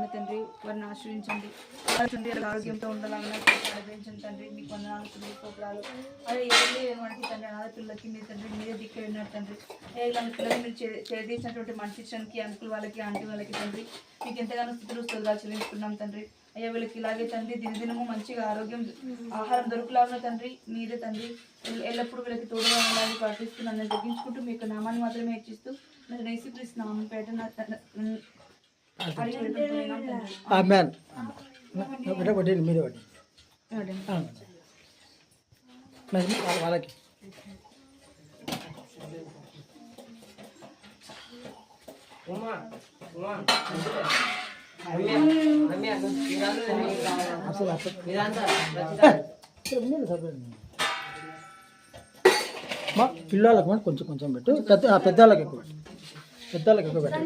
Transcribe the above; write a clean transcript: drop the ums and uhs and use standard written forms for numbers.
ఉండాలన్న తండ్రి వారిని ఆశ్రయించండి. ఆరోగ్యంతో ఉండాలన్న ఆశ్రయించండి తండ్రి. మీకు వందనాలు తండ్రి, స్తోత్రాలు. అదే ఎవరు లేనటువంటి తండ్రి అనాథ పిల్లలకి మీ తండ్రి మీరే దిక్కు ఉన్నారు తండ్రి. ఇలాంటి పిల్లలు మీరు చేసేసినటువంటి మంచి ఇష్టానికి అంకుల్ వాళ్ళకి ఆంటీ వాళ్ళకి తండ్రి మీకు ఎంతగానో స్థితులు స్తోత్రాలు చెల్లించుకున్నాం తండ్రి. అయ్యా వీళ్ళకి ఇలాగే తండ్రి దినదినము మంచిగా ఆరోగ్యం ఆహారం దొరుకులాగా తండ్రి మీరే తండ్రి ఎల్లప్పుడూ వీళ్ళకి తోడుగా ఉండాలని ప్రార్థిస్తున్నాను. నేను తగ్గించుకుంటూ మీ యొక్క నామాన్ని మాత్రమే హెచ్చిస్తూ నేను యేసుక్రీస్తు నామం పేట వాళ్ళకి పిల్లలకు కొంచెం కొంచెం పెట్టు, పెద్దవాళ్ళకి ఎక్కువ పెట్టు.